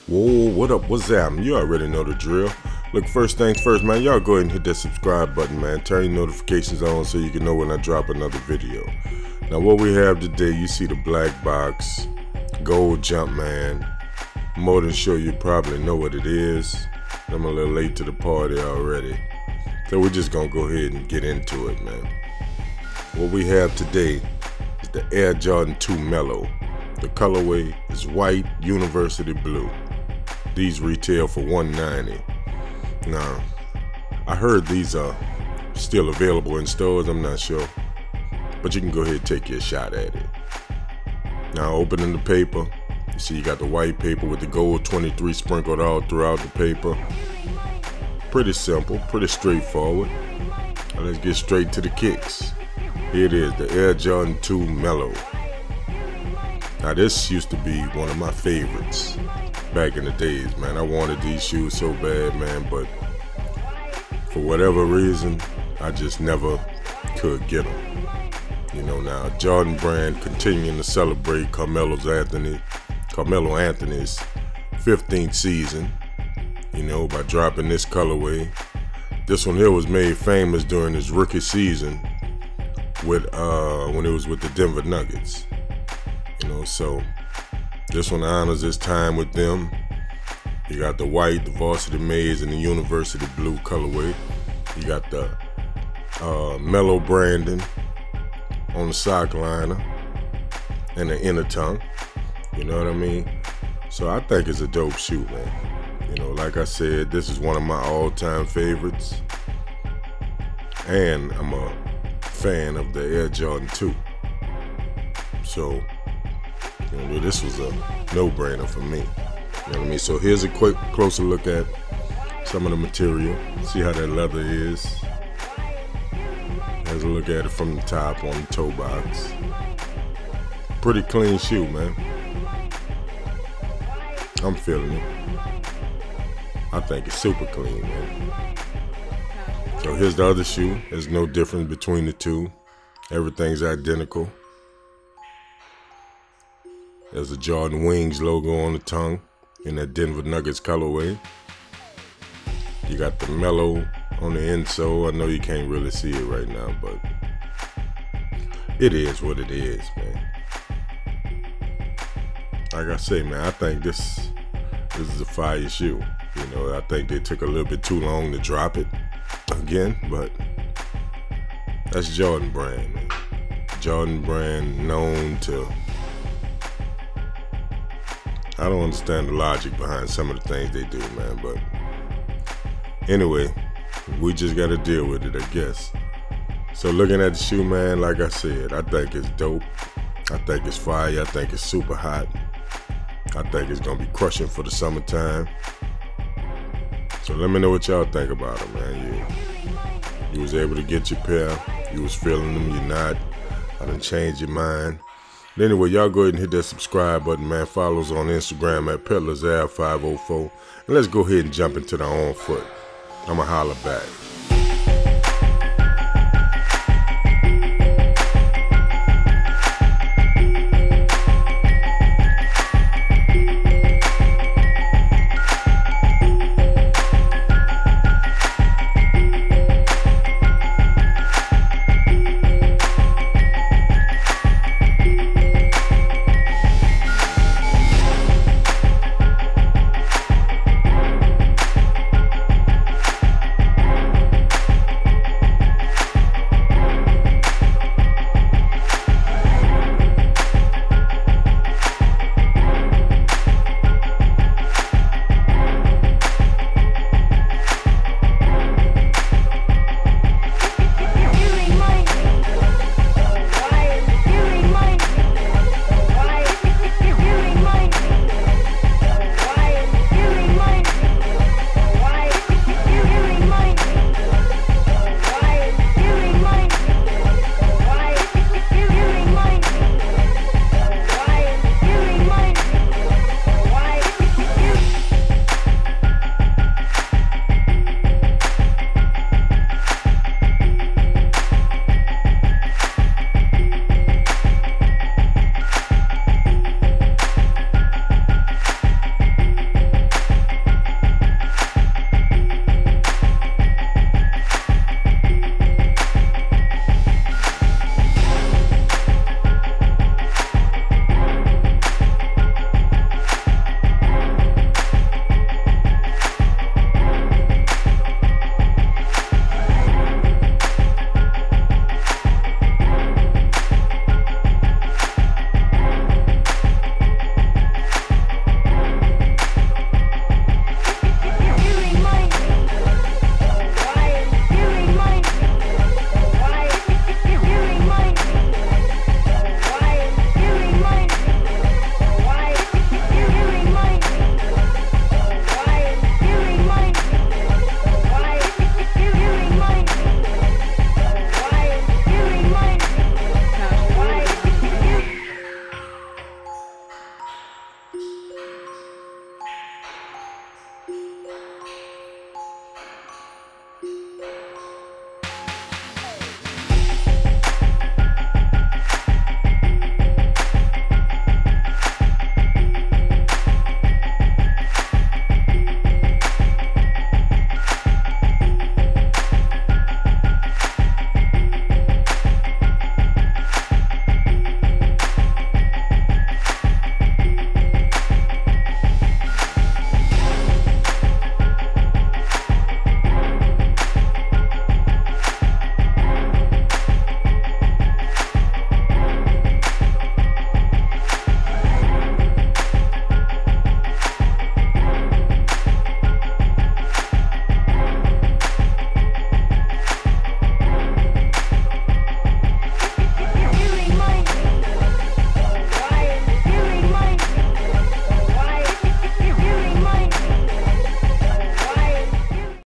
Whoa, what up, what's happening? You already know the drill. Look, first things first, man, y'all go ahead and hit that subscribe button, man. Turn your notifications on so you can know when I drop another video. Now, what we have today, you see the black box, gold jump, man. More than sure you probably know what it is. I'm a little late to the party already. So we're just gonna go ahead and get into it, man. What we have today is the Air Jordan 2 Melo. The colorway is white university blue. These retail for $190. Now, I heard these are still available in stores, I'm not sure. But you can go ahead and take your shot at it. Now, opening the paper, you see you got the white paper with the gold 23 sprinkled all throughout the paper. Pretty simple, pretty straightforward. Now let's get straight to the kicks. Here it is, the Air Jordan 2 Melo. Now this used to be one of my favorites back in the days, man. I wanted these shoes so bad, man, but for whatever reason, I just never could get them. You know, now Jordan brand continuing to celebrate Carmelo Anthony's 15th season, you know, by dropping this colorway. This one here was made famous during his rookie season with when it was with the Denver Nuggets. You know, so this one honors his time with them. You got the white, the varsity maize, and the university blue colorway. You got the Melo branding on the sock liner and the inner tongue. You know what I mean? So I think it's a dope shoe, man. You know, like I said, this is one of my all-time favorites. And I'm a fan of the Air Jordan 2. So, you know, this was a no-brainer for me. You know what I mean? So here's a quick closer look at some of the material. See how that leather is. Here's a look at it from the top on the toe box. Pretty clean shoe, man. I'm feeling it. I think it's super clean, man. So here's the other shoe. There's no difference between the two. Everything's identical. There's a Jordan Wings logo on the tongue in that Denver Nuggets colorway. You got the Melo on the insole. I know you can't really see it right now, but it is what it is, man. Like I say, man, I think this is a fire shoe. You know, I think they took a little bit too long to drop it again, but that's Jordan brand, man. Jordan brand known to, I don't understand the logic behind some of the things they do, man, but anyway, we just gotta deal with it, I guess. So looking at the shoe, man, like I said, I think it's dope. I think it's fire. I think it's super hot. I think it's gonna be crushing for the summertime. So let me know what y'all think about it, man. You was able to get your pair. You was feeling them, you're not. I done changed your mind. But anyway, y'all go ahead and hit that subscribe button, man. Follow us on Instagram at PeddlersAir504. And let's go ahead and jump into the on foot. I'ma holler back.